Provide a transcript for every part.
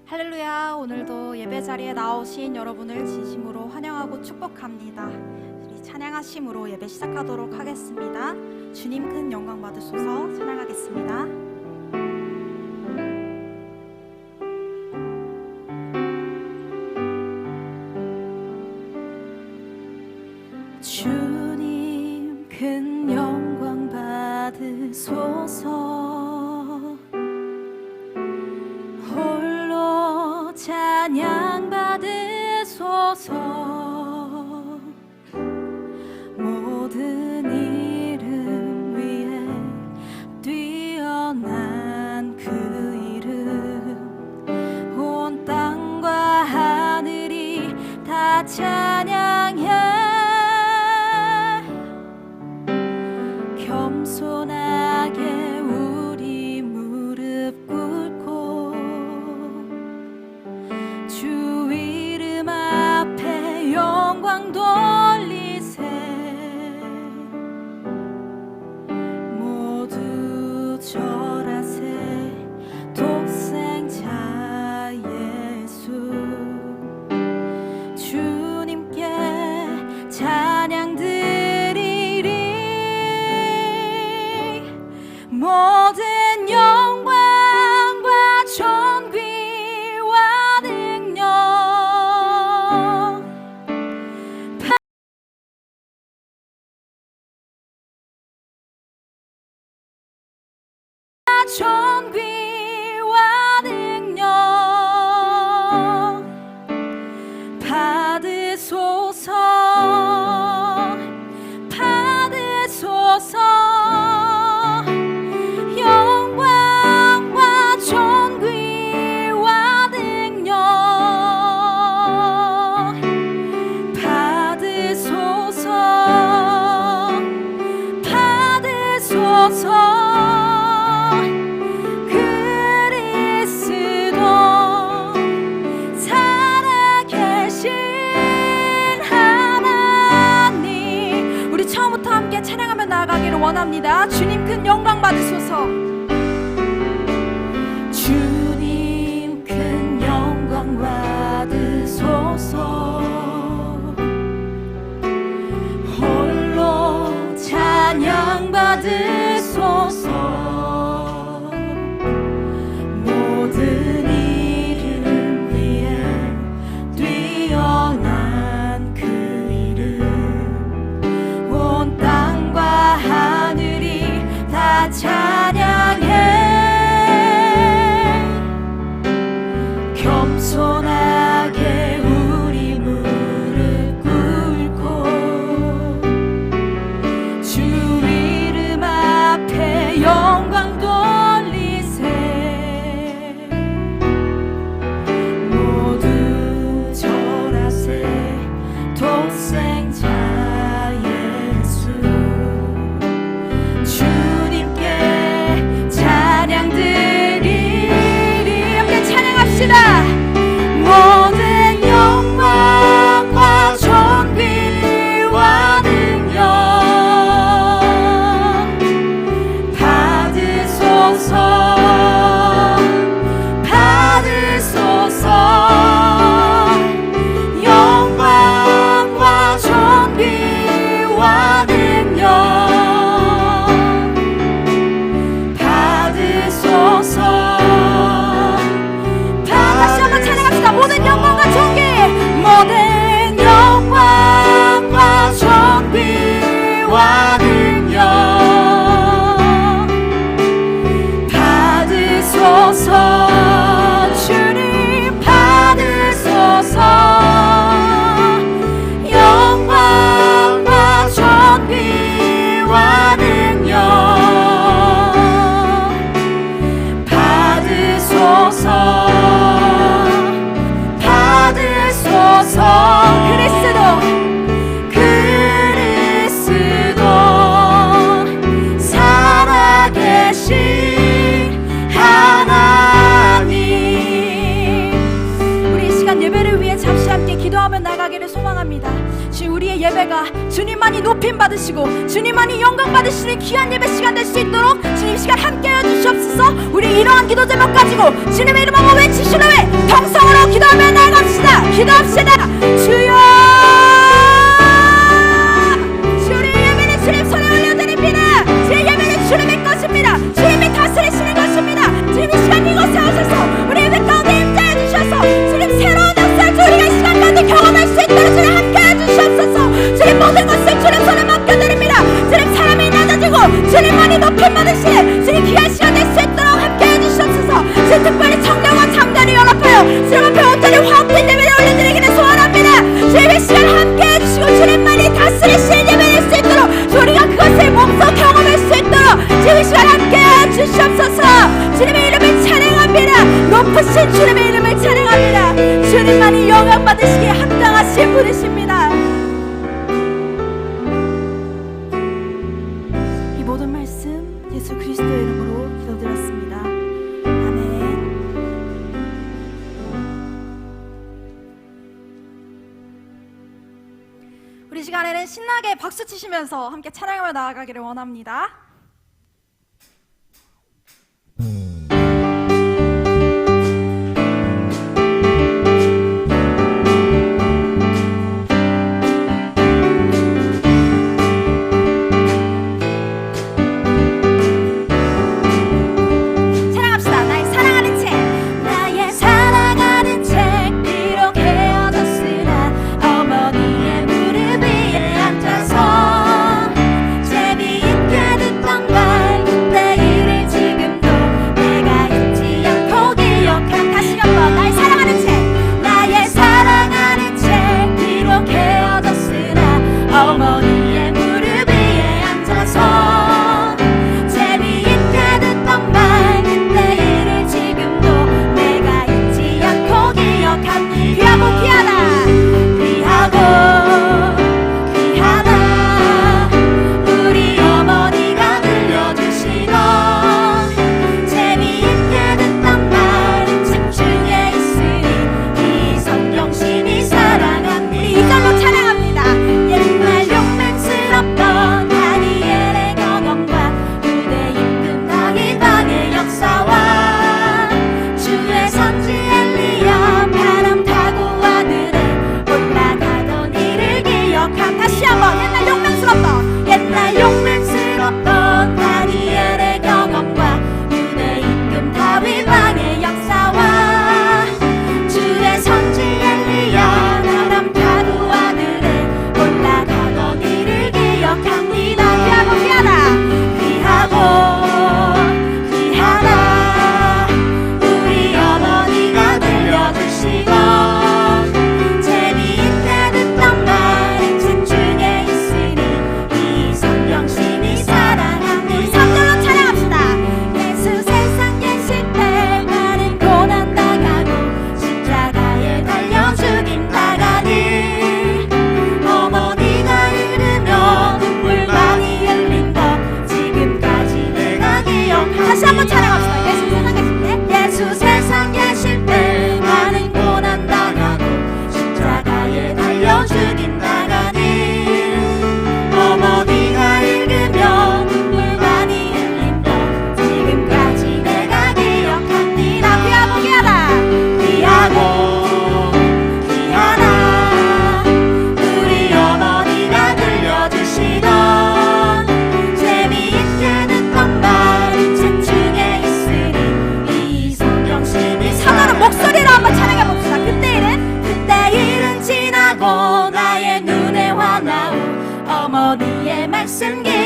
할렐루야. 오늘도 예배 자리에 나오신 여러분을 진심으로 환영하고 축복합니다. 우리 찬양하심으로 예배 시작하도록 하겠습니다. 주님 큰 영광 받으소서. 찬양하겠습니다. 주님 큰 영광 받으소서. 홀로 찬양 받으소서. 모든 이름 위에 뛰어난 그 이름, 온 땅과 하늘이 다 찬양해. 겸손하게 우리 무릎 꿇고 주 이름 앞에 영광 돌리세. 모두 절하세. 독생자 예수 주님께 찬양 드리리. 모든 영광과 존귀와 능력 존귀와 능력 받으소서. 받으소서. 영광과 존귀와 능력 받으소서. 받으소서. 그리스도 살아계신 하나님, 우리 처음부터 함께 찬양하며 나아가기를 원합니다. 주님 큰 영광 받으소서. 주님 큰 영광 받으소서. 홀로 찬양 받으소서. 모든 이름 위에 뛰어난 그 이름, 온 땅과 하늘이 다 찬양 우리의 예배가 주님만이 높임 받으시고 주님만이 영광 받으시는 귀한 예배 시간 될 수 있도록 주님 시간 함께해 주시옵소서. 우리 이러한 기도 제목 가지고 주님의 이름 한번 외치시는 후에 통성으로 기도하며 나갑시다. 기도합시다. 주여, 주의 예배는 주님 손에 올려드립니다. 주의 예배는 주님의 것입니다. 주님이 다스리시는 것입니다. 주님 이 시간 이곳에 오셔서 우리 예배 가운데 임재해 주셔서 주님 새로운 역사를 우리가 이 시간 가운데 경험할 수 있도록 주님 함께해 주시옵소서. 주님 모든 것을 주님 손에 맡겨드립니다. 주님 사람이 낮아지고 주님만이 높임 받으시는 주님 귀한 시간 될 수 있도록 함께해 주시옵소서. 주님 특별히 청년과 장단이 연합하여 주님 앞에 온전히 화합된 예배를 올려드리기를 소원합니다. 주님 이 시간 함께해 주시고 주님만이 다스리시는 예배 될 수 있도록 우리가 그것을 몸소 경험할 수 있도록 주님 이 시간 함께해 주시옵소서. 주님의 이름을 찬양합니다. 높으신 주님의 이름을 찬양합니다. 주님만이 영광 받으시기에 합당하신 분이십니다. 이 모든 말씀 예수 그리스도의 이름으로 기도드렸습니다. 아멘. 우리 시간에는 신나게 박수 치시면서 함께 찬양하며 나아가기를 원합니다.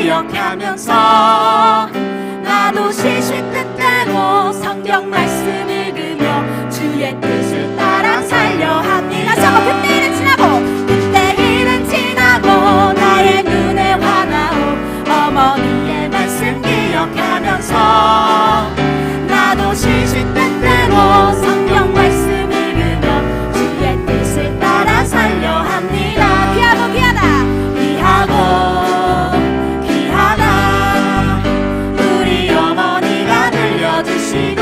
기억하면서 나도 시시때때로 성경 말씀 읽으며 주의 뜻을 따라 살려 합니다. 다시 한번 그때 일은 지나고 그때 일은 지나고 나의 눈에 환하오 어머니의 말씀 기억하면서 나도 시시때때로 성경 말씀 읽으며 주의 뜻을 따라 살려 합니다. 귀하고 귀하다 귀하고 우리 어머니가 들려주시던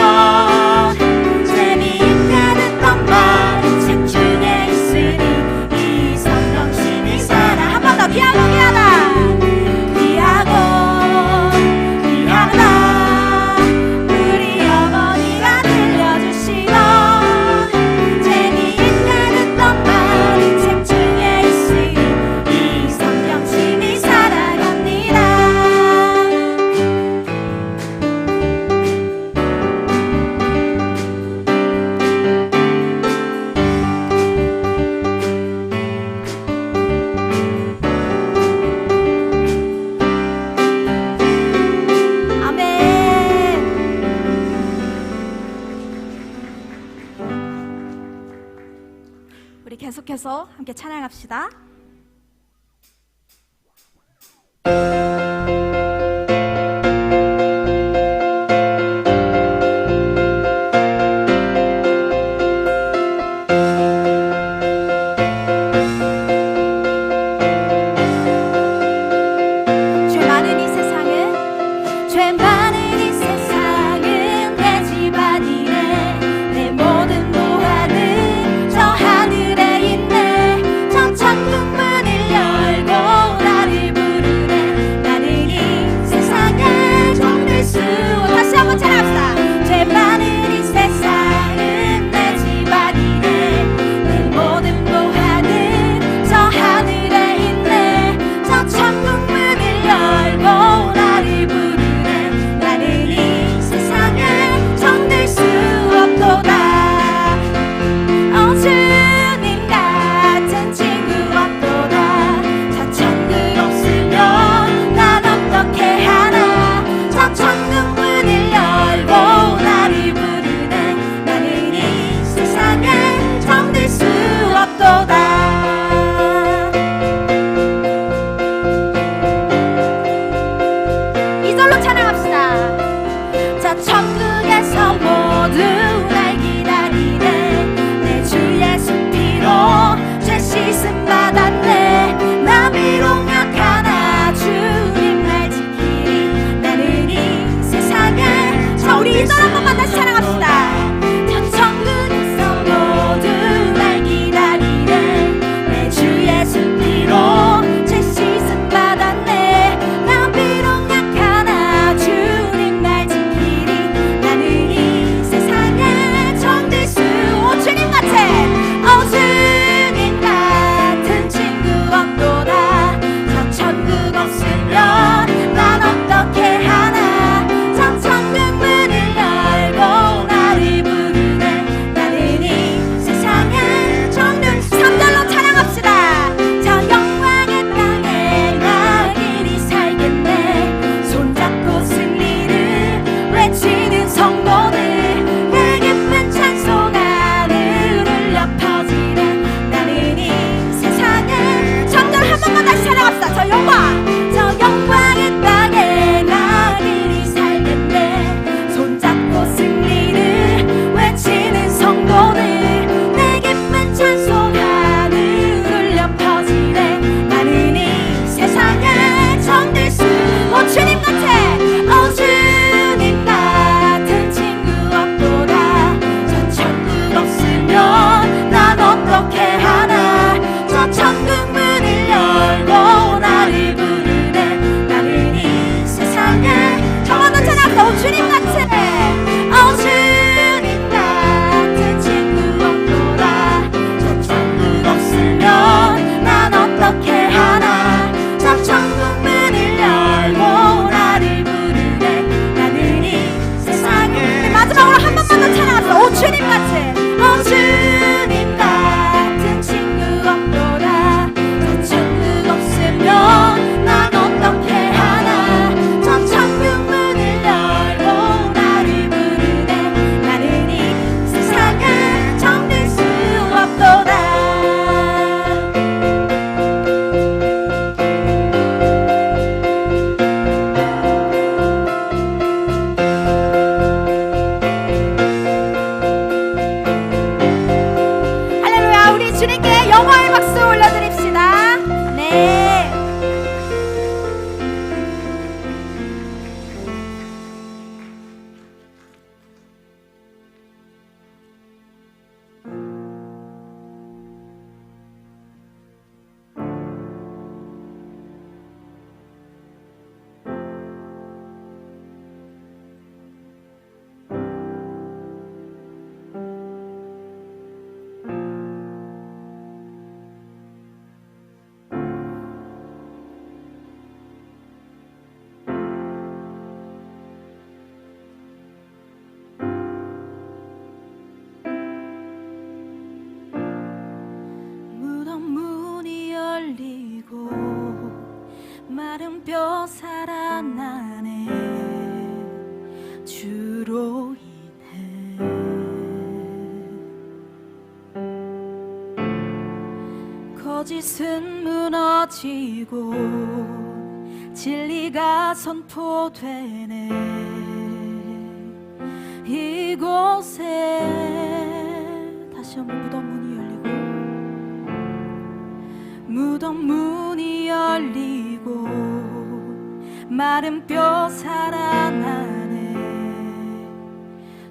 재미있게 듣던 말 집중 앞에서 함께 찬양합시다. 뼈 살아나네 주로 인해 거짓은 무너지고 진리가 선포되네. 이곳에 다시 한번 무덤 문이 열리고, 무덤 문이 열리고 마른 뼈 살아나네.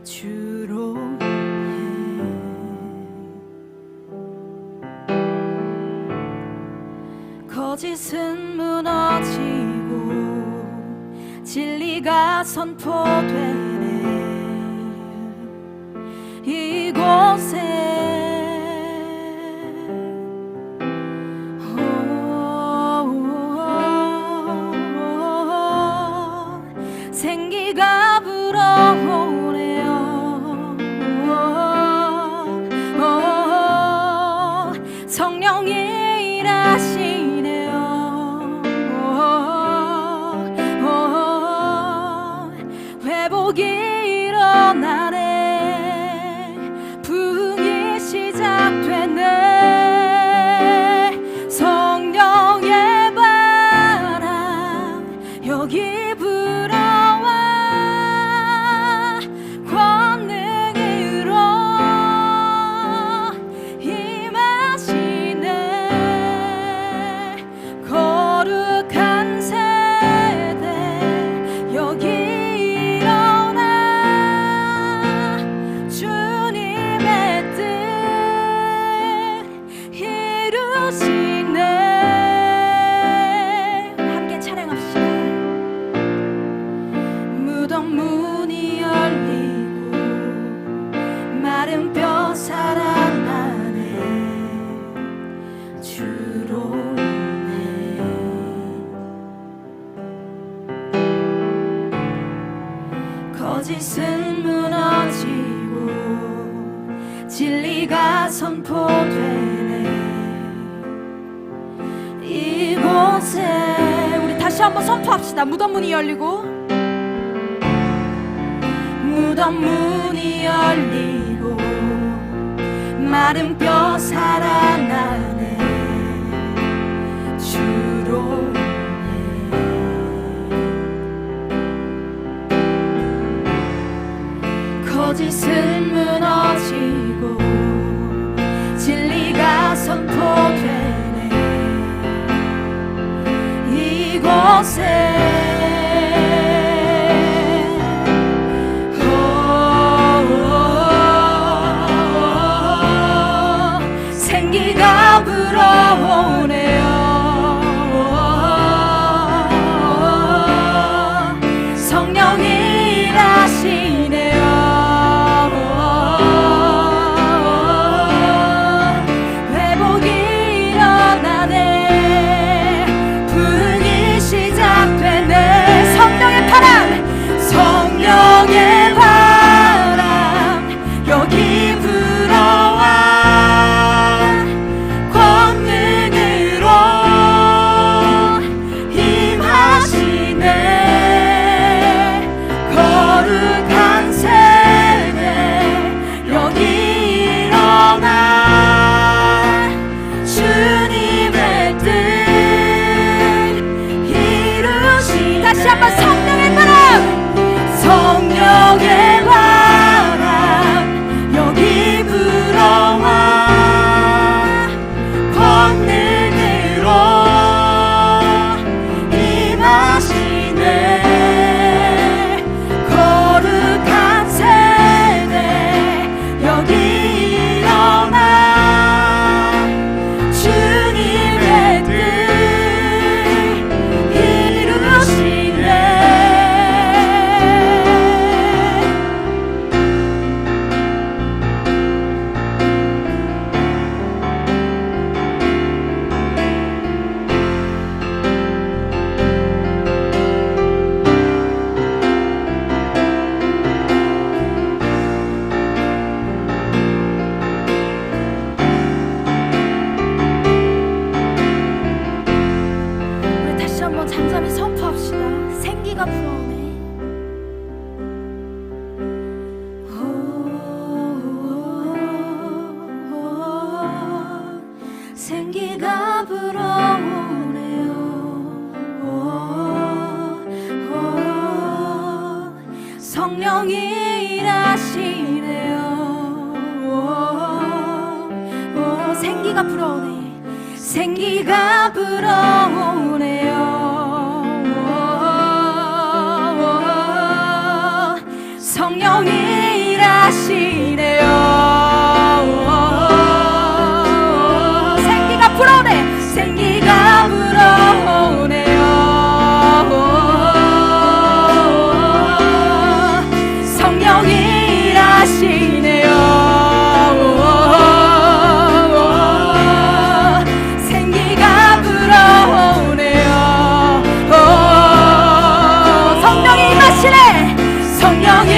주로 거짓은 무너지고 진리가 선포되네. 이곳에 생기가 불어오네요. 성령이 일하시네요. 회복이 일어나네. 부흥이 시작되네. 성령의 바람 여기 불어와 권능이 일어 임하시네. 거룩한 세대 여기 일어나 주님의 뜻 이루시네. 함께 찬양합시다. 무덤 문이 열리고 마른 뼈 살아나네. 주로 인해 거짓은 무너지고 진리가 선포되네. 이곳에 우리 다시 한번 선포합시다. 무덤 문이 열리고, 무덤 문이 열리고 마른 뼈 살아나네. 주로 거짓은 무너지고 진리가 선포되네. 이곳에 생기가 불어오네요. 성령이 일하시네요. 회복이 일어나네. 부흥이 시작되네. 생기가 불어오네. 생기가 불어오네요. 성령이 일하시네요. 생기가 불어오네. 생기가 불어오네요. 성령이 일하시네요. 생기가 불어오네요. 성령이 임하시네. 성령이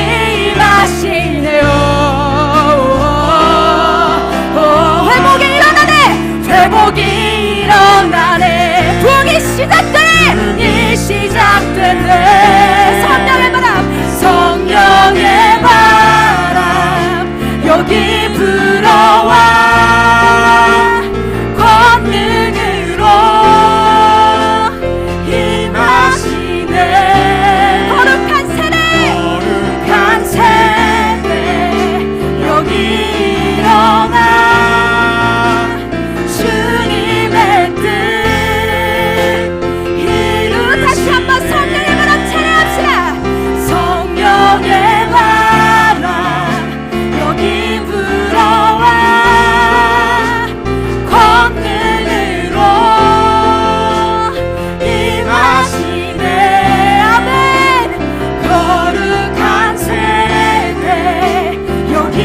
임하시네요. 회복이 일어나네. 회복이 일어나네. 부흥이 시작되네. 부흥이 시작되네. 성령의 바람. 성령의 바람 여기 불어와 권능으로 임하시네. 거룩한 세대. 거룩한 세대 여기 일어나 주님의 뜻 다시 이루시. 한번 성령의 바람 찬양합시다. 성령의 바람 여기 불어와 권능으로 임하시네. 아멘. 거룩한 세대 여기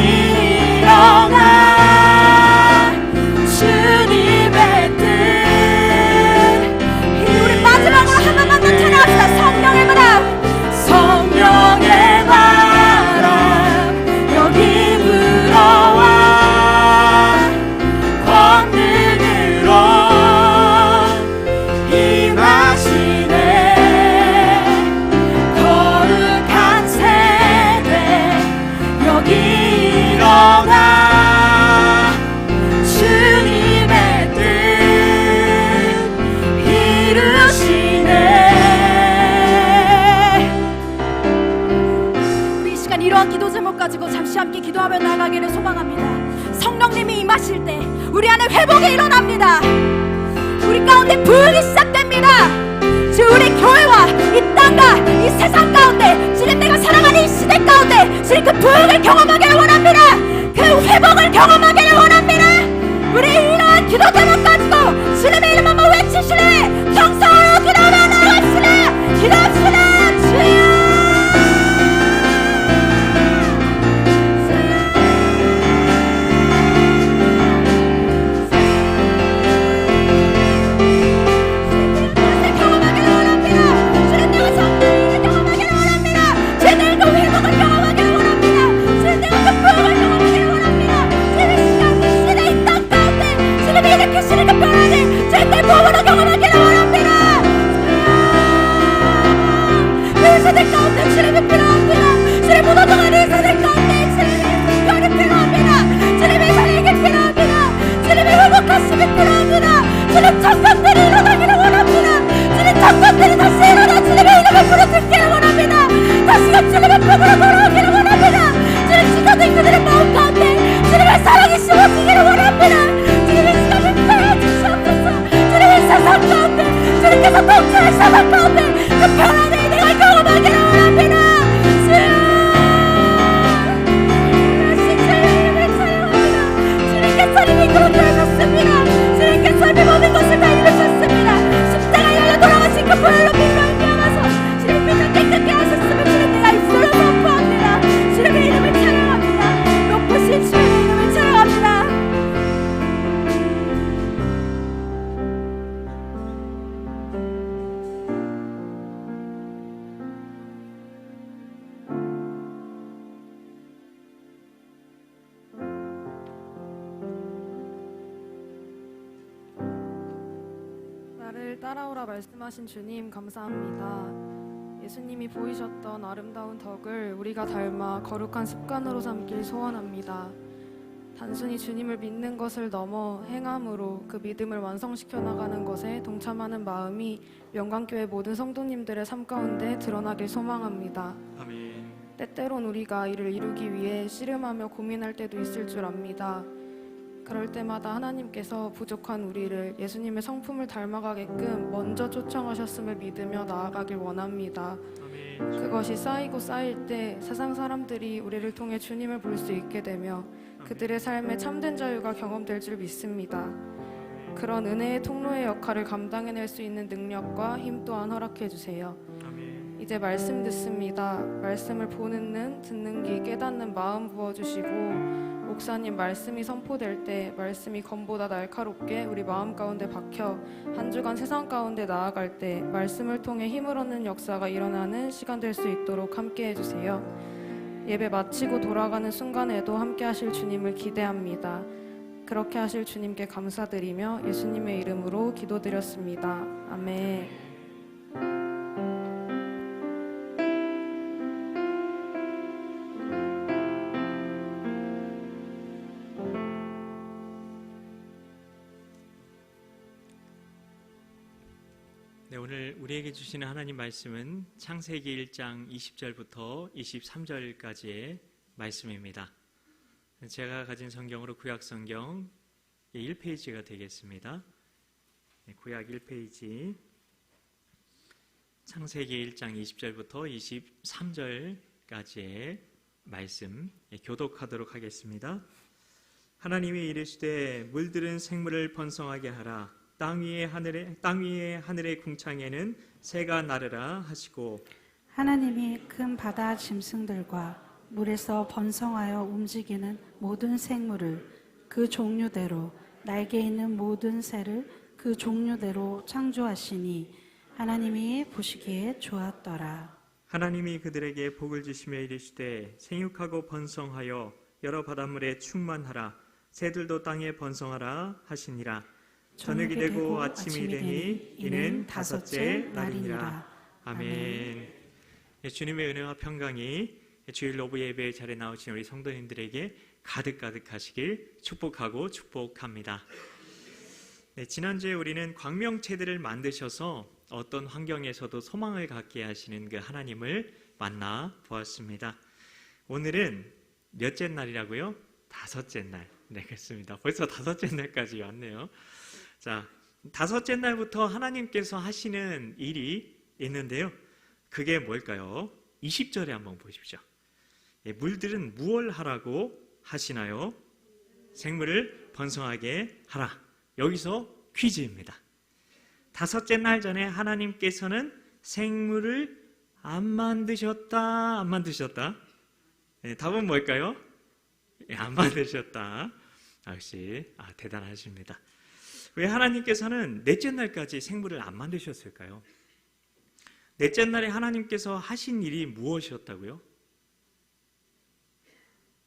일어나 주님의 뜻. 우리 마지막으로 하나만 더 찬양합시다. 성령의 바람. 성령의 바람 여기 불어와 권능으로 임하시네. 거룩한 세대 여기 일어나 주님의 뜻 이루시네. 우리 이 시간 이러한 기도 제목 가지고 잠시 함께 기도하며 나가기를 소망합니다. 성령님이 임하실 때 우리 안에 회복이 일어납니다. 우리 가운데 부흥이 시작됩니다. 주 우리 교회와 이 땅과 이 세상 가운데 주님 내가 사랑하는 이 시대 가운데 주님 그 부흥을 경험하기를 원합니다. 그 회복을 경험하기를 원합니다. 우리 이러한 기도 제목 가지고 주님의 이름 한번 외치시네. 평소로 기도하며 나갑시다. 기도합시다. 주여. 경험하기를 원합니다. 주님 내가 성령을 경험하기를 원합니다. 주님 내가 그 회복을 경험하기를 원합니다. 주님 내가 그 부흥을 경험하기를 원합니다. 주님의 시간 이 시대 이 땅 가운데 주님이 일으키시는 그 변화를 주님 내 몸으로 경험하기를 원합니다. 이 세대 가운데 주님이 필요합니다. 주님 무너져가는 이 세대 가운데 주님의 생명이 필요합니다. 주님의 살리기 필요합니다. 주님의 회복하심이 필요합니다. 주님 천사들이 일어나기를 원합니다. 주님 천사들이 다시 일어나 주님의 이름을 부르짖기를 원합니다. 다시금 주님의 품으로 돌아오기를 원합니다. 주님 지도된 그들의 마음 가운데 주님의 사랑이 심어지기를 원합니다. 주님의 시간을 빼어 주시옵소서. 주님의 세상 가운데 주님께서 통치할 세상 가운데 그 편안한 은혜를 경험하기를 원합니다. 주여 다시 주님의 이름을 찬양합니다. 주님께 삶이 그렇게 하셨습니다. 주님께 삶이 모든 것을 다 이루셨습니다. 십자가 열려 돌아가신 그 보혈로 빛을 피하면서 주님 빛을 깨끗게 하셨으면 주님 내가 입술로 선포합니다. 주님의 이름을 찬양합니다. 높으신 주님의 이름을 찬양합니다. 나를 따라오라 말씀하신 주님 감사합니다. 예수님이 보이셨던 아름다운 덕을 우리가 닮아 거룩한 습관으로 삼길 소원합니다. 단순히 주님을 믿는 것을 넘어 행함으로 그 믿음을 완성시켜 나가는 것에 동참하는 마음이 명강교회 모든 성도님들의 삶 가운데 드러나길 소망합니다. 아멘. 때때론 우리가 이를 이루기 위해 씨름하며 고민할 때도 있을 줄 압니다. 그럴 때마다 하나님께서 부족한 우리를 예수님의 성품을 닮아가게끔 먼저 초청하셨음을 믿으며 나아가길 원합니다. 그것이 쌓이고 쌓일 때 세상 사람들이 우리를 통해 주님을 볼 수 있게 되며 그들의 삶에 참된 자유가 경험될 줄 믿습니다. 그런 은혜의 통로의 역할을 감당해낼 수 있는 능력과 힘 또한 허락해 주세요. 이제 말씀 듣습니다. 말씀을 보는 눈, 듣는 귀, 깨닫는 마음 부어주시고 목사님 말씀이 선포될 때 말씀이 검보다 날카롭게 우리 마음 가운데 박혀 한 주간 세상 가운데 나아갈 때 말씀을 통해 힘을 얻는 역사가 일어나는 시간 될 수 있도록 함께 해주세요. 예배 마치고 돌아가는 순간에도 함께 하실 주님을 기대합니다. 그렇게 하실 주님께 감사드리며 예수님의 이름으로 기도드렸습니다. 아멘. 네, 오늘 우리에게 주시는 하나님 말씀은 창세기 1장 20절부터 23절까지의 말씀입니다. 제가 가진 성경으로 구약 성경 1페이지가 되겠습니다. 구약 1페이지 창세기 1장 20절부터 23절까지의 말씀 교독하도록 하겠습니다. 하나님이 이르시되 물들은 생물을 번성하게 하라. 땅 위의 하늘의 궁창에는 새가 나르라 하시고 하나님이 큰 바다 짐승들과 물에서 번성하여 움직이는 모든 생물을 그 종류대로 날개 있는 모든 새를 그 종류대로 창조하시니 하나님이 보시기에 좋았더라. 하나님이 그들에게 복을 주시며 이르시되 생육하고 번성하여 여러 바닷물에 충만하라. 새들도 땅에 번성하라 하시니라. 저녁이 되고 아침이 되니 이는 다섯째 날이니라. 아멘. 주님의 은혜와 평강이 주일 오후 예배 자리에 나오신 우리 성도님들에게 가득가득하시길 축복합니다. 네, 지난주에 우리는 광명체들을 만드셔서 어떤 환경에서도 소망을 갖게 하시는 그 하나님을 만나 보았습니다. 오늘은 몇째 날이라고요? 다섯째 날. 네, 그렇습니다. 벌써 다섯째 날까지 왔네요. 자, 다섯째 날부터 하나님께서 하시는 일이 있는데요. 그게 뭘까요? 20절에 한번 보십시오. 물들은 무엇을 하라고 하시나요? 생물을 번성하게 하라. 여기서 퀴즈입니다. 다섯째 날 전에 하나님께서는 생물을 안 만드셨다? 답은 뭘까요? 안 만드셨다. 역시 대단하십니다. 왜 하나님께서는 넷째 날까지 생물을 안 만드셨을까요? 넷째 날에 하나님께서 하신 일이 무엇이었다고요?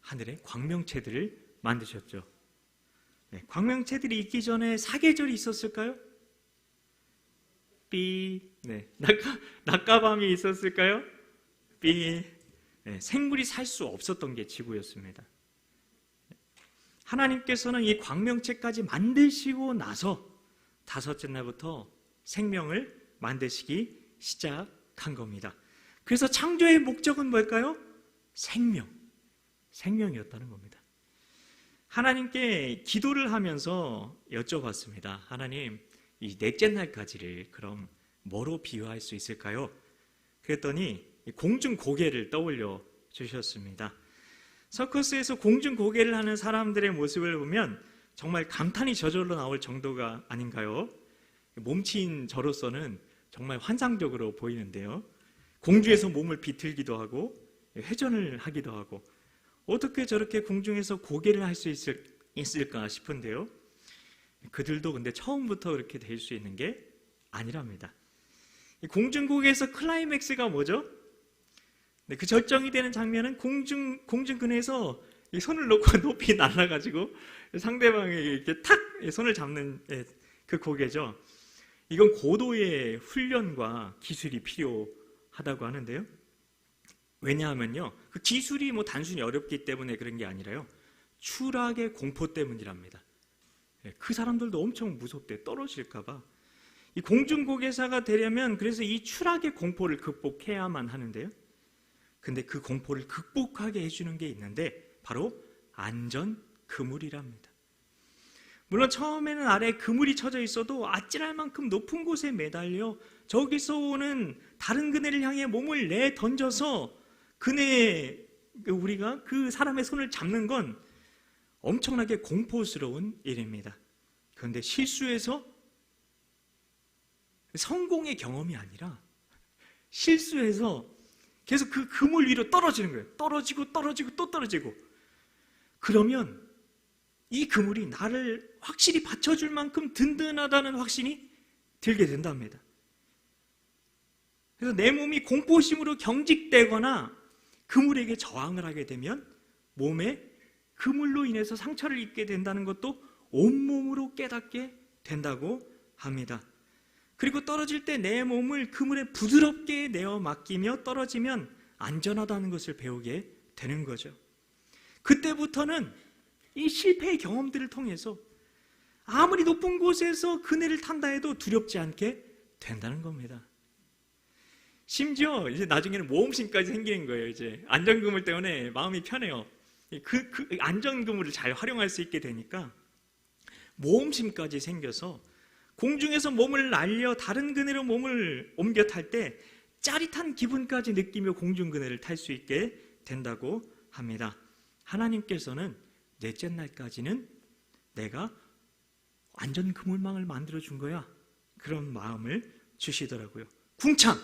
하늘에 광명체들을 만드셨죠. 네, 광명체들이 있기 전에 사계절이 있었을까요? 네, 낮과밤이 있었을까요? 네, 생물이 살 수 없었던 게 지구였습니다. 하나님께서는 이 광명체까지 만드시고 나서 다섯째 날부터 생명을 만드시기 시작한 겁니다. 그래서 창조의 목적은 뭘까요? 생명이었다는 겁니다. 하나님께 기도를 하면서 여쭤봤습니다. 하나님, 이 넷째 날까지를 그럼 뭐로 비유할 수 있을까요? 그랬더니 공중 고개를 떠올려 주셨습니다. 서커스에서 공중 고개를 하는 사람들의 모습을 보면 정말 감탄이 저절로 나올 정도가 아닌가요? 몸치인 저로서는 정말 환상적으로 보이는데요. 공중에서 몸을 비틀기도 하고 회전을 하기도 하고 어떻게 저렇게 공중에서 고개를 할 수 있을까 싶은데요. 그들도 근데 처음부터 그렇게 될 수 있는 게 아니랍니다. 공중 고개에서 클라이맥스가 뭐죠? 네, 그 절정이 되는 장면은 공중 근에서 이 손을 놓고 높이 날아가지고 상대방에게 이렇게 탁 손을 잡는 그 고개죠. 이건 고도의 훈련과 기술이 필요하다고 하는데요. 왜냐하면요, 그 기술이 단순히 어렵기 때문에 그런 게 아니라요, 추락의 공포 때문이랍니다. 그 사람들도 엄청 무섭대, 떨어질까봐. 이 공중고개사가 되려면 그래서 이 추락의 공포를 극복해야만 하는데요. 근데 그 공포를 극복하게 해주는 게 있는데 바로 안전 그물이랍니다. 물론 처음에는 아래에 그물이 쳐져 있어도 아찔할 만큼 높은 곳에 매달려 저기서 오는 다른 그네를 향해 몸을 내던져서 우리가 그 사람의 손을 잡는 건 엄청나게 공포스러운 일입니다. 그런데 실수해서 성공의 경험이 아니라 실수해서 계속 그 그물 위로 떨어지는 거예요. 떨어지고 또 떨어지고. 그러면 이 그물이 나를 확실히 받쳐줄 만큼 든든하다는 확신이 들게 된답니다. 그래서 내 몸이 공포심으로 경직되거나 그물에게 저항을 하게 되면 몸에 그물로 인해서 상처를 입게 된다는 것도 온몸으로 깨닫게 된다고 합니다. 그리고 떨어질 때 내 몸을 그물에 부드럽게 내어 맡기며 떨어지면 안전하다는 것을 배우게 되는 거죠. 그때부터는 이 실패의 경험들을 통해서 아무리 높은 곳에서 그네를 탄다 해도 두렵지 않게 된다는 겁니다. 심지어 이제 나중에는 모험심까지 생기는 거예요. 이제 안전그물 때문에 마음이 편해요. 그 안전그물을 잘 활용할 수 있게 되니까 모험심까지 생겨서 공중에서 몸을 날려 다른 그네로 몸을 옮겨 탈 때 짜릿한 기분까지 느끼며 공중 그네를 탈 수 있게 된다고 합니다. 하나님께서는 넷째 날까지는 내가 안전 그물망을 만들어 준 거야. 그런 마음을 주시더라고요. 궁창,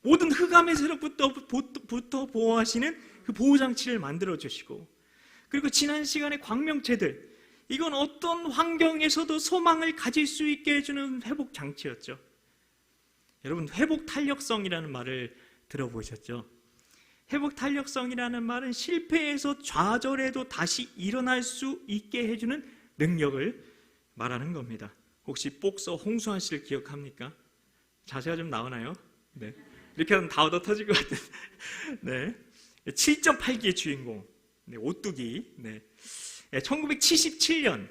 모든 흑암의 세력부터 보호하시는 그 보호장치를 만들어 주시고, 그리고 지난 시간의 광명체들, 이건 어떤 환경에서도 소망을 가질 수 있게 해주는 회복장치였죠. 여러분, 회복탄력성이라는 말을 들어보셨죠? 회복탄력성이라는 말은 실패해서 좌절해도 다시 일어날 수 있게 해주는 능력을 말하는 겁니다. 혹시 복서 홍수환 씨를 기억합니까? 자세가 좀 나오나요? 네. 이렇게 하면 다 얻어 터질 것 같은. 네. 7.8기의 주인공. 네, 오뚜기. 네. 1977년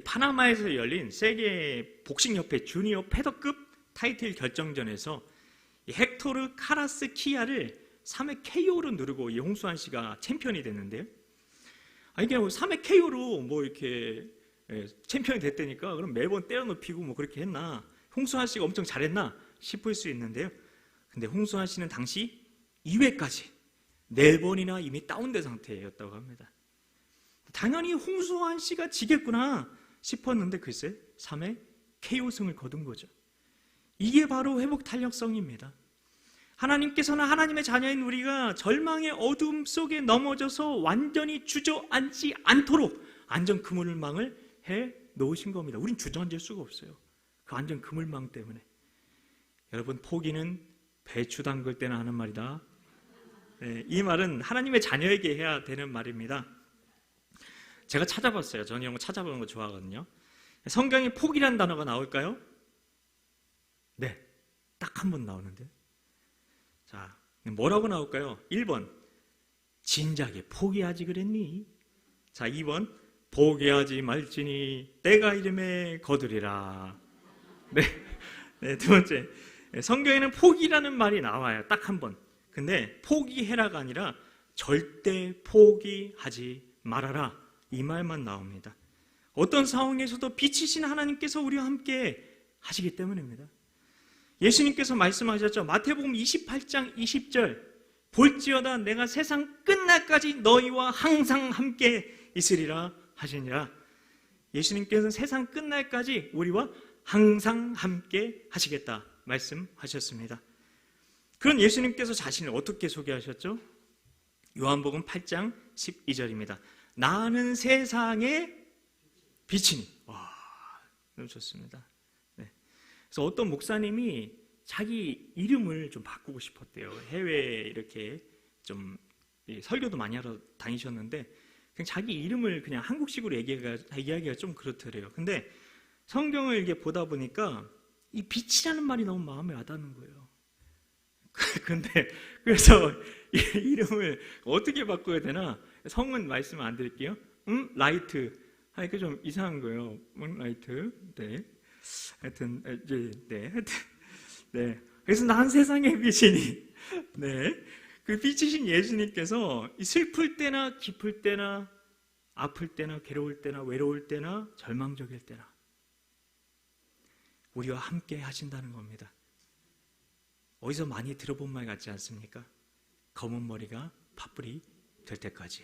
파나마에서 열린 세계 복싱협회 주니어 패더급 타이틀 결정전에서 헥토르 카라스 키아를 3회 KO로 누르고 이 홍수환 씨가 챔피언이 됐는데요. 이게 3회 KO로 뭐 이렇게 챔피언이 됐다니까 그럼 매번 때려눕히고 뭐 그렇게 했나? 홍수환 씨가 엄청 잘했나 싶을 수 있는데요. 근데 홍수환 씨는 당시 2회까지 4번이나 이미 다운된 상태였다고 합니다. 당연히 홍수환 씨가 지겠구나 싶었는데 글쎄 3회 KO승을 거둔 거죠. 이게 바로 회복 탄력성입니다. 하나님께서는 하나님의 자녀인 우리가 절망의 어둠 속에 넘어져서 완전히 주저앉지 않도록 안전 그물망을 해 놓으신 겁니다. 우린 주저앉을 수가 없어요. 그 안전 그물망 때문에. 여러분, 포기는 배추 담글 때나 하는 말이다. 네, 이 말은 하나님의 자녀에게 해야 되는 말입니다. 제가 찾아봤어요. 저는 이런 거 찾아보는 거 좋아하거든요. 성경에 포기란 단어가 나올까요? 네, 딱 한 번 나오는데. 자, 뭐라고 나올까요? 1번, 진작에 포기하지 그랬니? 자, 2번, 포기하지 말지니 때가 이름에 거두리라. 네, 두 번째, 성경에는 포기라는 말이 나와요. 딱 한 번. 근데 포기해라가 아니라 절대 포기하지 말아라, 이 말만 나옵니다. 어떤 상황에서도 빛이신 하나님께서 우리와 함께 하시기 때문입니다. 예수님께서 말씀하셨죠. 마태복음 28장 20절, 볼지어다 내가 세상 끝날까지 너희와 항상 함께 있으리라 하시니라. 예수님께서는 세상 끝날까지 우리와 항상 함께 하시겠다 말씀하셨습니다. 그런 예수님께서 자신을 어떻게 소개하셨죠? 요한복음 8장 12절입니다. 나는 세상의 빛이니. 와, 너무 좋습니다. 네. 그래서 어떤 목사님이 자기 이름을 좀 바꾸고 싶었대요. 해외에 이렇게 좀 설교도 많이 하러 다니셨는데 그냥 자기 이름을 그냥 한국식으로 얘기하기가 좀 그렇더래요. 근데 성경을 이렇게 보다 보니까 이 빛이라는 말이 너무 마음에 와닿는 거예요. 근데 그래서 이 이름을 어떻게 바꿔야 되나? 성은 말씀 안 드릴게요. 라이트. 하니까 좀 이상한 거예요. 라이트. 네. 하여튼, 네. 네. 그래서 난 세상의 빛이니. 네. 그 빛이신 예수님께서 슬플 때나 기쁠 때나 아플 때나 괴로울 때나 외로울 때나 절망적일 때나 우리와 함께 하신다는 겁니다. 어디서 많이 들어본 말 같지 않습니까? 검은 머리가 팥불이 될 때까지.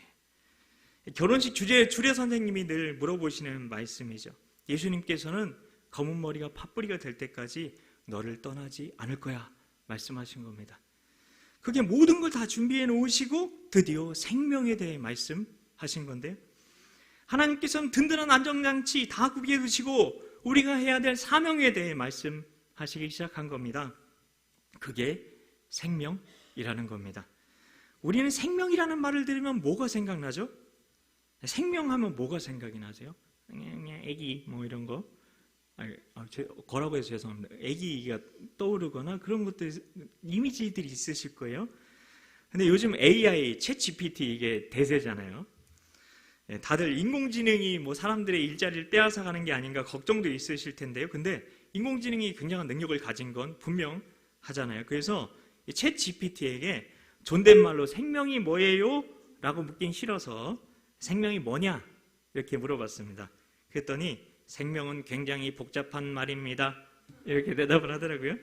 결혼식 주례 선생님이 늘 물어보시는 말씀이죠. 예수님께서는 검은 머리가 팥불이가 될 때까지 너를 떠나지 않을 거야 말씀하신 겁니다. 그게 모든 걸 다 준비해 놓으시고 드디어 생명에 대해 말씀하신 건데요. 하나님께서는 든든한 안전장치 다 구비해 두시고 우리가 해야 될 사명에 대해 말씀하시기 시작한 겁니다. 그게 생명이라는 겁니다. 우리는 생명이라는 말을 들으면 뭐가 생각나죠? 생명하면 뭐가 생각이 나세요? 그냥 애기 뭐 이런 거? 거라고 해서 죄송합니다. 애기가 떠오르거나 그런 것들 이미지들이 있으실 거예요. 근데 요즘 AI, 챗 GPT 이게 대세잖아요. 다들 인공지능이 뭐 사람들의 일자리를 빼앗아 가는 게 아닌가 걱정도 있으실 텐데요. 근데 인공지능이 굉장한 능력을 가진 건 분명하잖아요. 그래서 챗 GPT에게 존댓말로 생명이 뭐예요? 라고 묻긴 싫어서 생명이 뭐냐? 이렇게 물어봤습니다. 그랬더니 생명은 굉장히 복잡한 말입니다. 이렇게 대답을 하더라고요.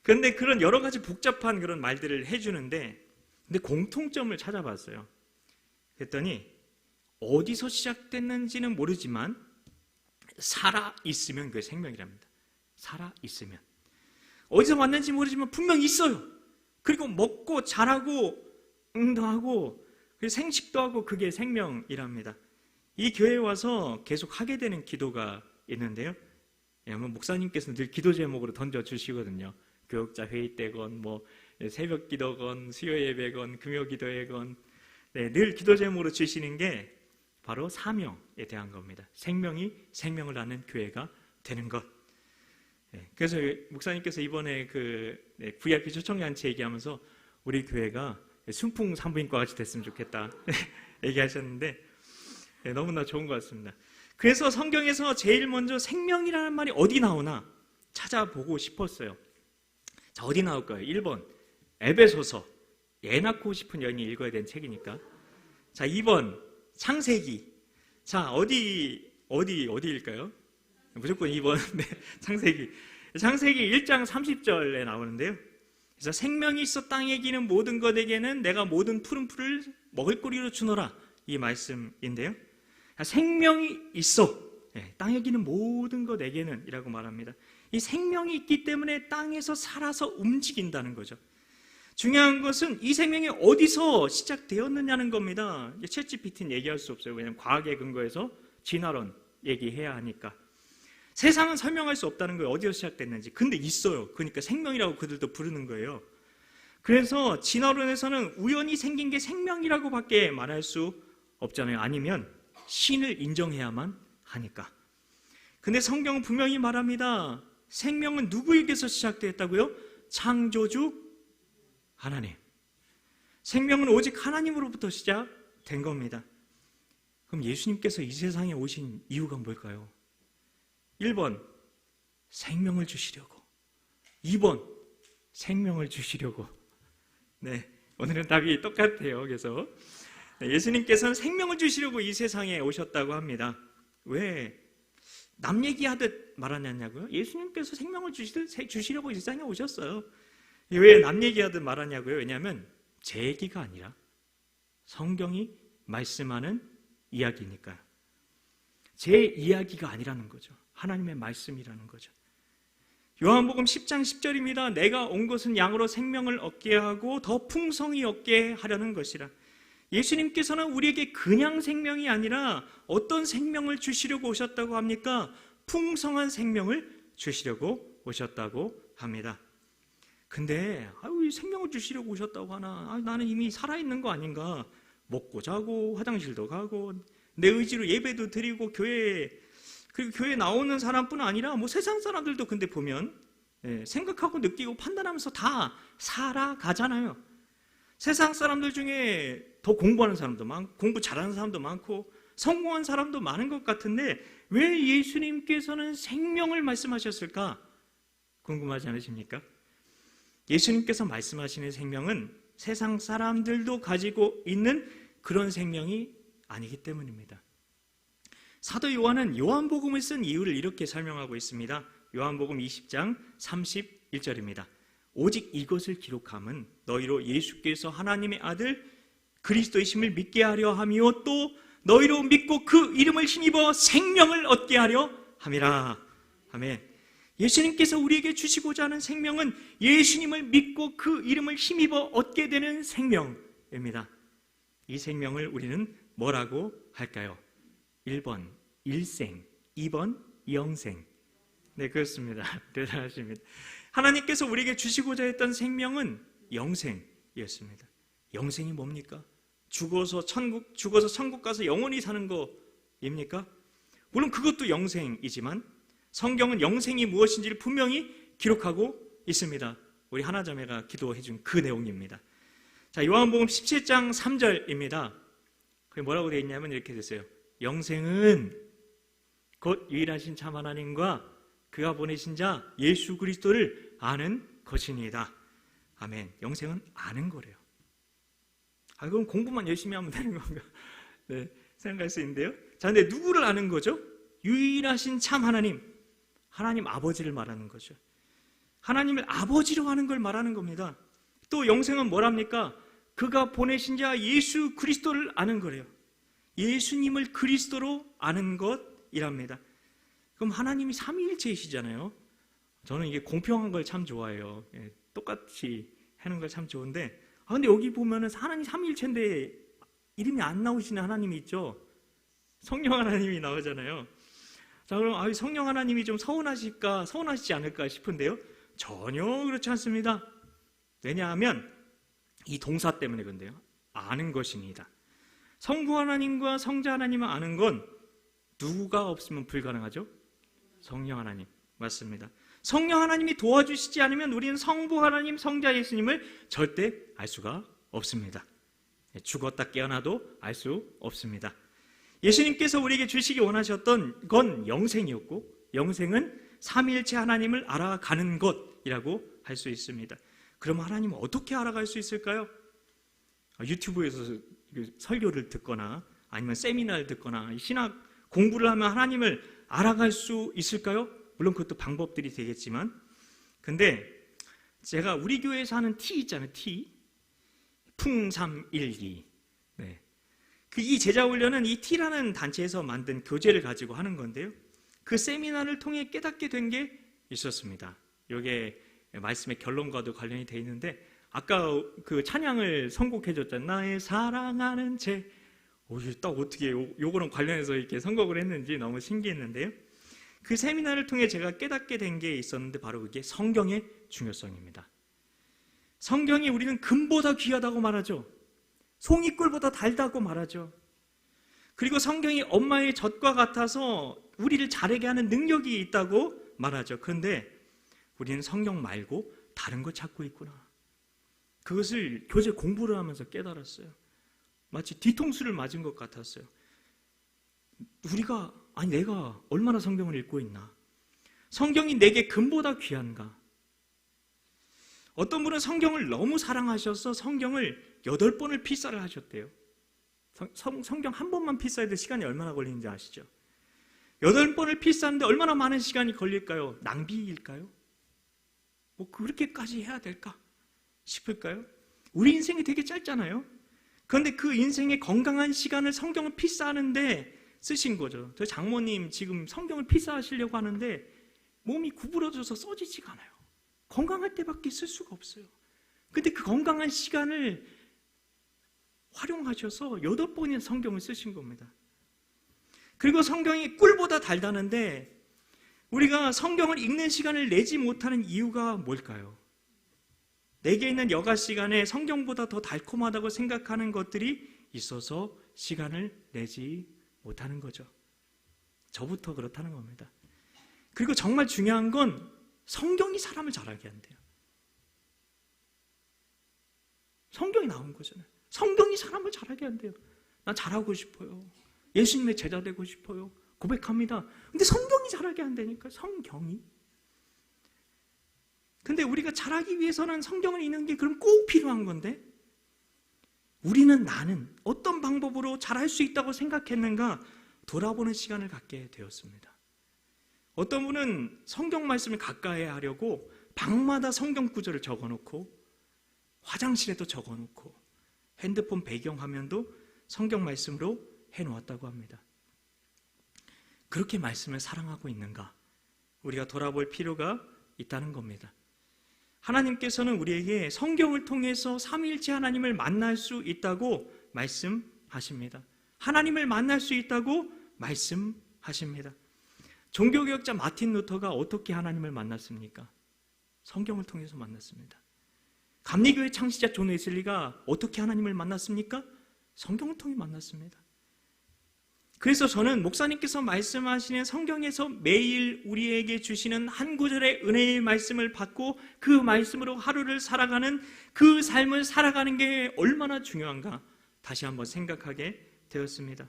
그런데 그런 여러 가지 복잡한 그런 말들을 해주는데 근데 공통점을 찾아봤어요. 그랬더니 어디서 시작됐는지는 모르지만 살아있으면 그게 생명이랍니다. 살아있으면. 어디서 왔는지 모르지만 분명히 있어요. 그리고 먹고 자라고 응도하고 생식도 하고 그게 생명이랍니다. 이 교회에 와서 계속 하게 되는 기도가 있는데요. 목사님께서는 늘 기도 제목으로 던져주시거든요. 교역자 회의 때건 뭐 새벽 기도건 수요 예배건 금요 기도회건 늘 기도 제목으로 주시는 게 바로 사명에 대한 겁니다. 생명이 생명을 낳는 교회가 되는 것. 그래서 목사님께서 이번에 그 VIP 초청잔치 얘기하면서 우리 교회가 순풍 산부인과 같이 됐으면 좋겠다 얘기하셨는데 너무나 좋은 것 같습니다. 그래서 성경에서 제일 먼저 생명이라는 말이 어디 나오나 찾아보고 싶었어요. 자, 어디 나올까요? 1번 에베소서. 애 낳고 싶은 여인이 읽어야 되는 책이니까. 자, 2번 창세기. 자, 어디일까요? 무조건 2번. 네, 창세기 1장 30절에 나오는데요. 그래서 생명이 있어 땅에 기는 모든 것에게는 내가 모든 푸른 풀을 먹을거리로 주노라. 이 말씀인데요. 생명이 있어. 땅에 기는 모든 것에게는 이라고 말합니다. 이 생명이 있기 때문에 땅에서 살아서 움직인다는 거죠. 중요한 것은 이 생명이 어디서 시작되었느냐는 겁니다. 챗 GPT는 얘기할 수 없어요. 왜냐하면 과학에 근거해서 진화론 얘기해야 하니까. 세상은 설명할 수 없다는 거예요. 어디서 시작됐는지. 근데 있어요. 그러니까 생명이라고 그들도 부르는 거예요. 그래서 진화론에서는 우연히 생긴 게 생명이라고 밖에 말할 수 없잖아요. 아니면 신을 인정해야만 하니까. 근데 성경은 분명히 말합니다. 생명은 누구에게서 시작되었다고요? 창조주 하나님. 생명은 오직 하나님으로부터 시작된 겁니다. 그럼 예수님께서 이 세상에 오신 이유가 뭘까요? 1번 생명을 주시려고, 2번 생명을 주시려고. 네, 오늘은 답이 똑같아요. 그래서 예수님께서는 생명을 주시려고 이 세상에 오셨다고 합니다. 왜? 남 얘기하듯 말하냐고요? 예수님께서 생명을 주시려고 이 세상에 오셨어요. 왜 남 얘기하듯 말하냐고요? 왜냐하면 제 얘기가 아니라 성경이 말씀하는 이야기니까요. 제 이야기가 아니라는 거죠. 하나님의 말씀이라는 거죠. 요한복음 10장 10절입니다. 내가 온 것은 양으로 생명을 얻게 하고 더 풍성히 얻게 하려는 것이라. 예수님께서는 우리에게 그냥 생명이 아니라 어떤 생명을 주시려고 오셨다고 합니까? 풍성한 생명을 주시려고 오셨다고 합니다. 근데 생명을 주시려고 오셨다고 하나? 나는 이미 살아있는 거 아닌가? 먹고 자고 화장실도 가고 내 의지로 예배도 드리고 그리고 교회에 나오는 사람뿐 아니라 뭐 세상 사람들도 근데 보면 생각하고 느끼고 판단하면서 다 살아가잖아요. 세상 사람들 중에 더 공부하는 사람도 많고 공부 잘하는 사람도 많고 성공한 사람도 많은 것 같은데 왜 예수님께서는 생명을 말씀하셨을까? 궁금하지 않으십니까? 예수님께서 말씀하시는 생명은 세상 사람들도 가지고 있는 그런 생명이 아니기 때문입니다. 사도 요한은 요한복음을 쓴 이유를 이렇게 설명하고 있습니다. 요한복음 20장 31절입니다. 오직 이것을 기록함은 너희로 예수께서 하나님의 아들 그리스도이심을 믿게 하려 함이요 또 너희로 믿고 그 이름을 힘입어 생명을 얻게 하려 함이라. 아멘. 예수님께서 우리에게 주시고자 하는 생명은 예수님을 믿고 그 이름을 힘입어 얻게 되는 생명입니다. 이 생명을 우리는 뭐라고 할까요? 1번 일생, 2번 영생. 네, 그렇습니다. 대단하십니다. 하나님께서 우리에게 주시고자 했던 생명은 영생이었습니다. 영생이 뭡니까? 죽어서 천국 가서 영원히 사는 거입니까? 물론 그것도 영생이지만 성경은 영생이 무엇인지를 분명히 기록하고 있습니다. 우리 하나자매가 기도해 준 그 내용입니다. 자, 요한복음 17장 3절입니다. 그게 뭐라고 되어 있냐면 이렇게 됐어요. 영생은 곧 유일하신 참 하나님과 그가 보내신 자 예수 그리스도를 아는 것이니이다. 아멘. 영생은 아는 거래요. 그럼 공부만 열심히 하면 되는 건가? 네, 생각할 수 있는데요. 자, 근데 누구를 아는 거죠? 유일하신 참 하나님, 하나님 아버지를 말하는 거죠. 하나님을 아버지로 하는 걸 말하는 겁니다. 또 영생은 뭐랍니까? 그가 보내신 자 예수 그리스도를 아는 거래요. 예수님을 그리스도로 아는 것이랍니다. 그럼 하나님이 삼위일체이시잖아요. 저는 이게 공평한 걸 참 좋아해요. 똑같이 하는 걸 참 좋은데, 근데 여기 보면은 하나님 삼위일체인데 이름이 안 나오시는 하나님이 있죠. 성령 하나님이 나오잖아요. 자, 그럼 성령 하나님이 좀 서운하시지 않을까 싶은데요. 전혀 그렇지 않습니다. 왜냐하면 이 동사 때문에 그런데요. 아는 것입니다. 성부 하나님과 성자 하나님을 아는 건 누가 없으면 불가능하죠? 성령 하나님. 맞습니다. 성령 하나님이 도와주시지 않으면 우리는 성부 하나님, 성자 예수님을 절대 알 수가 없습니다. 죽었다 깨어나도 알 수 없습니다. 예수님께서 우리에게 주시기 원하셨던 건 영생이었고, 영생은 삼위일체 하나님을 알아가는 것이라고 할 수 있습니다. 그럼 하나님을 어떻게 알아갈 수 있을까요? 유튜브에서 설교를 듣거나 아니면 세미나를 듣거나 신학 공부를 하면 하나님을 알아갈 수 있을까요? 물론 그것도 방법들이 되겠지만, 근데 제가 우리 교회에서 하는 T 있잖아요. T 풍312. 네. 이 제자훈련은 이 T라는 단체에서 만든 교재를 가지고 하는 건데요. 그 세미나를 통해 깨닫게 된 게 있었습니다. 이게 말씀의 결론과도 관련이 돼 있는데, 아까 그 찬양을 선곡해 줬잖아요. 나의 사랑하는 제. 딱 어떻게 요거랑 관련해서 이렇게 선곡을 했는지 너무 신기했는데요. 그 세미나를 통해 제가 깨닫게 된 게 있었는데 바로 그게 성경의 중요성입니다. 성경이 우리는 금보다 귀하다고 말하죠. 송이꿀보다 달다고 말하죠. 그리고 성경이 엄마의 젖과 같아서 우리를 자라게 하는 능력이 있다고 말하죠. 그런데 우리는 성경 말고 다른 거 찾고 있구나. 그것을 교재 공부를 하면서 깨달았어요. 마치 뒤통수를 맞은 것 같았어요. 내가 얼마나 성경을 읽고 있나? 성경이 내게 금보다 귀한가? 어떤 분은 성경을 너무 사랑하셔서 성경을 8번을 필사를 하셨대요. 성경 한 번만 필사해도 시간이 얼마나 걸리는지 아시죠? 8번을 필사하는데 얼마나 많은 시간이 걸릴까요? 낭비일까요? 그렇게까지 해야 될까 싶을까요? 우리 인생이 되게 짧잖아요. 그런데 그 인생의 건강한 시간을 성경을 필사하는데 쓰신 거죠. 저 장모님 지금 성경을 필사하시려고 하는데 몸이 구부러져서 써지지가 않아요. 건강할 때밖에 쓸 수가 없어요. 근데 그 건강한 시간을 활용하셔서 8번의 성경을 쓰신 겁니다. 그리고 성경이 꿀보다 달다는데 우리가 성경을 읽는 시간을 내지 못하는 이유가 뭘까요? 내게 있는 여가 시간에 성경보다 더 달콤하다고 생각하는 것들이 있어서 시간을 내지 못하는 거죠. 저부터 그렇다는 겁니다. 그리고 정말 중요한 건 성경이 사람을 자라게 한대요. 성경이 나온 거잖아요. 성경이 사람을 자라게 한대요. 나 잘하고 싶어요. 예수님의 제자 되고 싶어요. 고백합니다. 근데 성경이 자라게 한다니까. 성경이. 근데 우리가 자라기 위해서는 성경을 읽는 게 그럼 꼭 필요한 건데 나는 어떤 방법으로 잘할 수 있다고 생각했는가 돌아보는 시간을 갖게 되었습니다. 어떤 분은 성경 말씀을 가까이 하려고 방마다 성경 구절을 적어놓고 화장실에도 적어놓고 핸드폰 배경화면도 성경 말씀으로 해놓았다고 합니다. 그렇게 말씀을 사랑하고 있는가? 우리가 돌아볼 필요가 있다는 겁니다. 하나님께서는 우리에게 성경을 통해서 삼위일체 하나님을 만날 수 있다고 말씀하십니다. 하나님을 만날 수 있다고 말씀하십니다. 종교개혁자 마틴 루터가 어떻게 하나님을 만났습니까? 성경을 통해서 만났습니다. 감리교회 창시자 존 웨슬리가 어떻게 하나님을 만났습니까? 성경을 통해 만났습니다. 그래서 저는 목사님께서 말씀하시는 성경에서 매일 우리에게 주시는 한 구절의 은혜의 말씀을 받고 그 말씀으로 하루를 살아가는 그 삶을 살아가는 게 얼마나 중요한가 다시 한번 생각하게 되었습니다.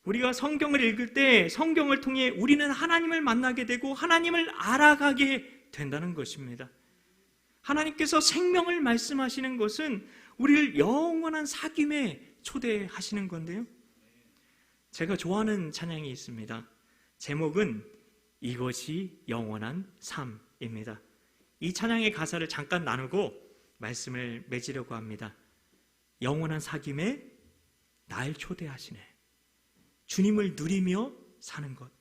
우리가 성경을 읽을 때 성경을 통해 우리는 하나님을 만나게 되고 하나님을 알아가게 된다는 것입니다. 하나님께서 생명을 말씀하시는 것은 우리를 영원한 사귐에 초대하시는 건데요. 제가 좋아하는 찬양이 있습니다. 제목은 이것이 영원한 삶입니다. 이 찬양의 가사를 잠깐 나누고 말씀을 맺으려고 합니다. 영원한 사귐에 날 초대하시네. 주님을 누리며 사는 것.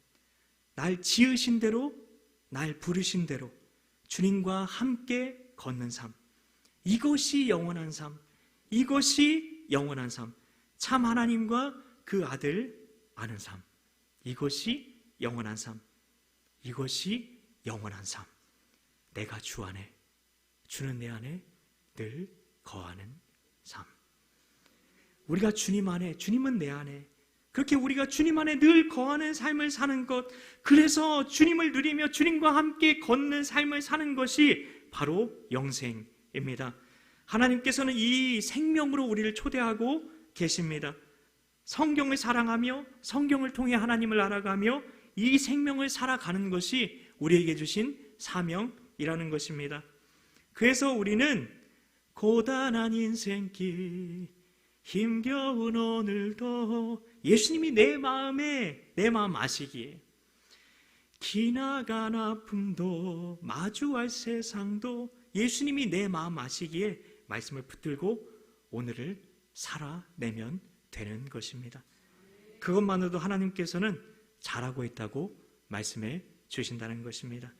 날 지으신 대로, 날 부르신 대로 주님과 함께 걷는 삶. 이것이 영원한 삶. 이것이 영원한 삶. 참 하나님과 그 아들 아는 삶. 이것이 영원한 삶. 이것이 영원한 삶. 내가 주 안에, 주는 내 안에 늘 거하는 삶. 우리가 주님 안에, 주님은 내 안에, 그렇게 우리가 주님 안에 늘 거하는 삶을 사는 것, 그래서 주님을 누리며 주님과 함께 걷는 삶을 사는 것이 바로 영생입니다. 하나님께서는 이 생명으로 우리를 초대하고 계십니다. 성경을 사랑하며 성경을 통해 하나님을 알아가며 이 생명을 살아가는 것이 우리에게 주신 사명이라는 것입니다. 그래서 우리는 고단한 인생길 힘겨운 오늘도 예수님이 내 마음 아시기에 기나간 아픔도 마주할 세상도 예수님이 내 마음 아시기에 말씀을 붙들고 오늘을 살아내면 되는 것입니다. 그것만으로도 하나님께서는 잘하고 있다고 말씀해 주신다는 것입니다.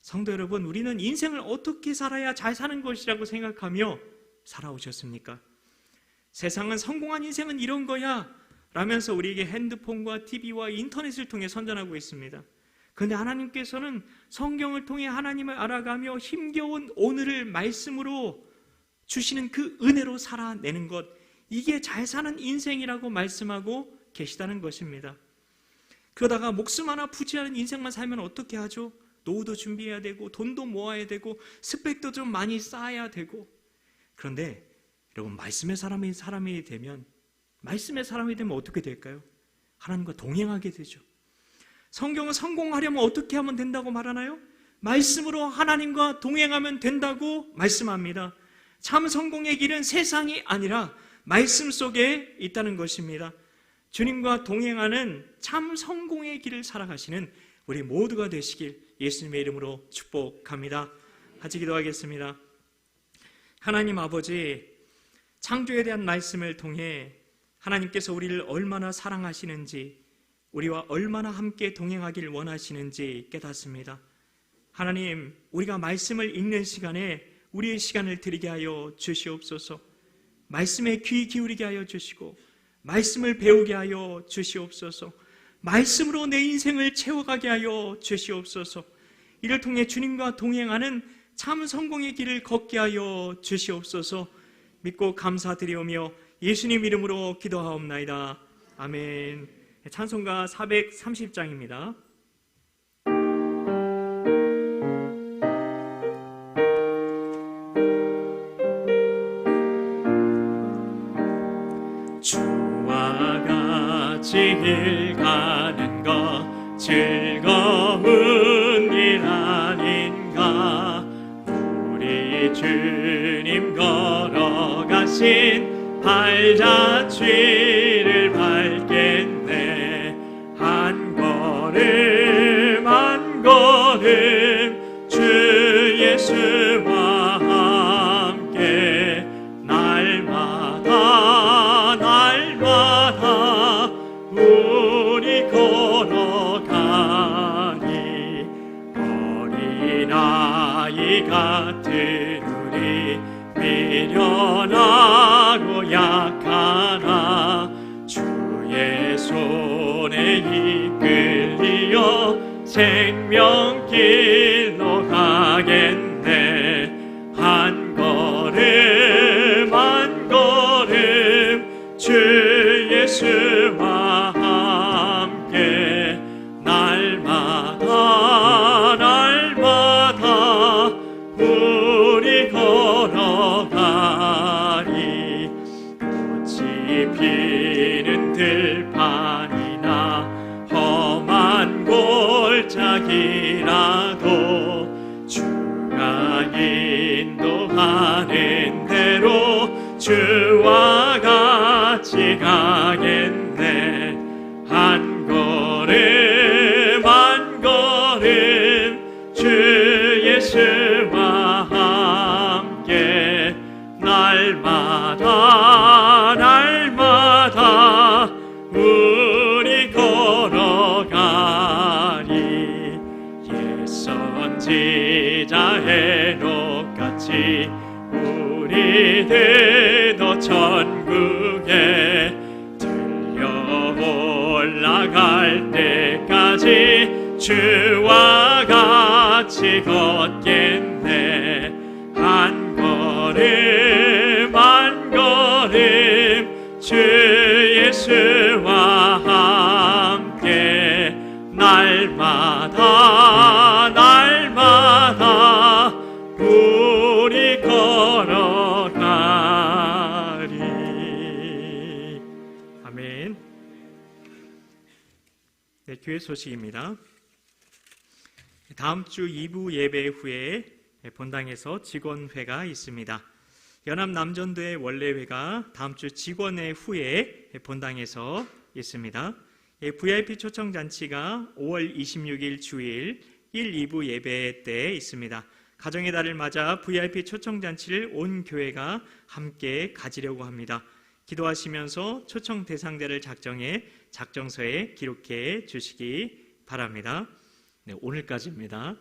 성도 여러분, 우리는 인생을 어떻게 살아야 잘 사는 것이라고 생각하며 살아오셨습니까? 세상은 성공한 인생은 이런 거야 라면서 우리에게 핸드폰과 TV와 인터넷을 통해 선전하고 있습니다. 그런데 하나님께서는 성경을 통해 하나님을 알아가며 힘겨운 오늘을 말씀으로 주시는 그 은혜로 살아내는 것, 이게 잘 사는 인생이라고 말씀하고 계시다는 것입니다. 그러다가 목숨 하나 부지하는 인생만 살면 어떻게 하죠? 노후도 준비해야 되고 돈도 모아야 되고 스펙도 좀 많이 쌓아야 되고. 그런데 여러분, 말씀의 사람이 되면 어떻게 될까요? 하나님과 동행하게 되죠. 성경은 성공하려면 어떻게 하면 된다고 말하나요? 말씀으로 하나님과 동행하면 된다고 말씀합니다. 참 성공의 길은 세상이 아니라 말씀 속에 있다는 것입니다. 주님과 동행하는 참 성공의 길을 살아가시는 우리 모두가 되시길 예수님의 이름으로 축복합니다. 같이 기도하겠습니다. 하나님 아버지, 창조에 대한 말씀을 통해 하나님께서 우리를 얼마나 사랑하시는지, 우리와 얼마나 함께 동행하길 원하시는지 깨닫습니다. 하나님, 우리가 말씀을 읽는 시간에 우리의 시간을 드리게 하여 주시옵소서. 말씀에 귀 기울이게 하여 주시고 말씀을 배우게 하여 주시옵소서. 말씀으로 내 인생을 채워가게 하여 주시옵소서. 이를 통해 주님과 동행하는 참 성공의 길을 걷게 하여 주시옵소서. 믿고 감사드리오며 예수님 이름으로 기도하옵나이다. 아멘. 찬송가 430장입니다. 주와 같이 길 가는 것 즐거운 일 아닌가. 우리 주님 걸어가시 하신 발자취를 밟겠네. 한 걸음 한 걸음 주 예수와 함께 날마다 날마다 우리 걸어가니 어린아이 같은 우리 미련하고 약하나 주의 손에 이끌리어 생명길로 가겠네. 한 걸음 한 걸음 주 예수와 함께 날마다 날마다 우리 걸어가니 꽃이 피는 들판이나 험한 골짜기라도 주가 인도하는 대로 주와 같이 가겠네. 한 걸음 한 걸음 주 예수와 함께 날마다 날마다 우리 걸어가니 옛 선지자 헤롯같이 우리들도 천국에 들려 올라갈 때까지 주와 같이 걷겠네. 한 걸음 한 걸음 주 예수와 함께 날마다 날마다 우리 걸어가리. 아멘. 네, 교회 소식입니다. 다음 주 2부 예배 후에 본당에서 직원회가 있습니다. 연합남전도의 원래회가 다음 주 직원회 후에 본당에서 있습니다. VIP 초청잔치가 5월 26일 주일 1, 2부 예배 때 있습니다. 가정의 달을 맞아 VIP 초청잔치를 온 교회가 함께 가지려고 합니다. 기도하시면서 초청 대상자를 작정해 작정서에 기록해 주시기 바랍니다. 네, 오늘까지입니다.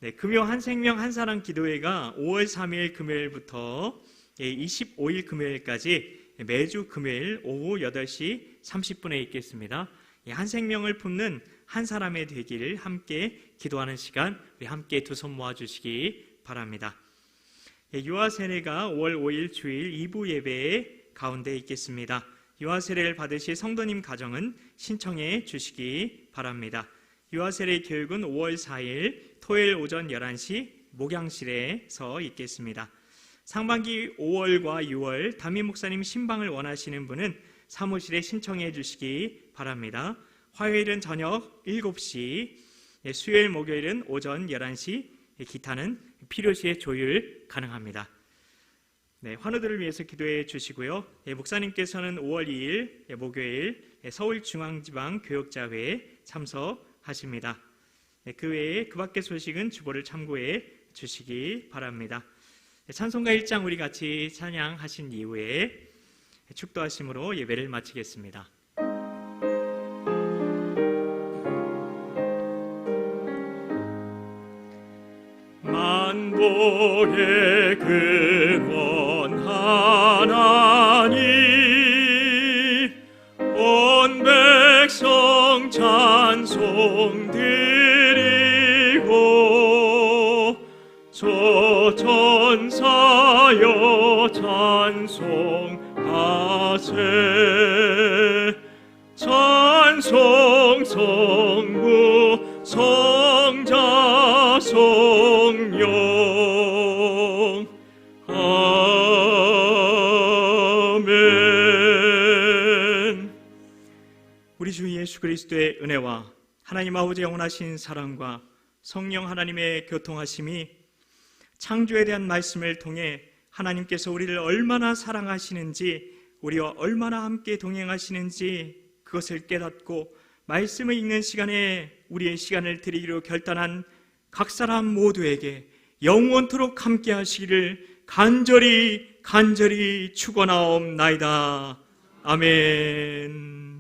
네, 금요 한생명 한사랑 기도회가 5월 3일 금요일부터 25일 금요일까지 매주 금요일 오후 8시 30분에 있겠습니다. 한생명을 품는 한 사람의 되기를 함께 기도하는 시간, 우리 함께 두 손 모아주시기 바랍니다. 유아 세례가 5월 5일 주일 2부 예배의 가운데 있겠습니다. 유아 세례를 받으실 성도님 가정은 신청해 주시기 바랍니다. 유아 세례 교육은 5월 4일 토요일 오전 11시 목양실에서 있겠습니다. 상반기 5월과 6월 담임 목사님 신방을 원하시는 분은 사무실에 신청해 주시기 바랍니다. 화요일은 저녁 7시, 수요일 목요일은 오전 11시, 기타는 필요시에 조율 가능합니다. 네, 환우들을 위해서 기도해 주시고요. 목사님께서는 5월 2일 목요일 서울중앙지방교역자회에 참석하십니다. 그 외에 그 밖의 소식은 주보를 참고해 주시기 바랍니다. 찬송가 1장 우리 같이 찬양하신 이후에 축도하심으로 예배를 마치겠습니다. 만복의 근원 하나님, 온 백성 찬송 드리고 조천사여 찬송하세. 찬송 성부 성자 성령 아멘. 우리 주 예수 그리스도의 은혜와 하나님 아버지 영원하신 사랑과 성령 하나님의 교통하심이 창조에 대한 말씀을 통해 하나님께서 우리를 얼마나 사랑하시는지, 우리와 얼마나 함께 동행하시는지 그것을 깨닫고 말씀을 읽는 시간에 우리의 시간을 드리기로 결단한 각 사람 모두에게 영원토록 함께 하시기를 간절히 축원하옵나이다. 아멘.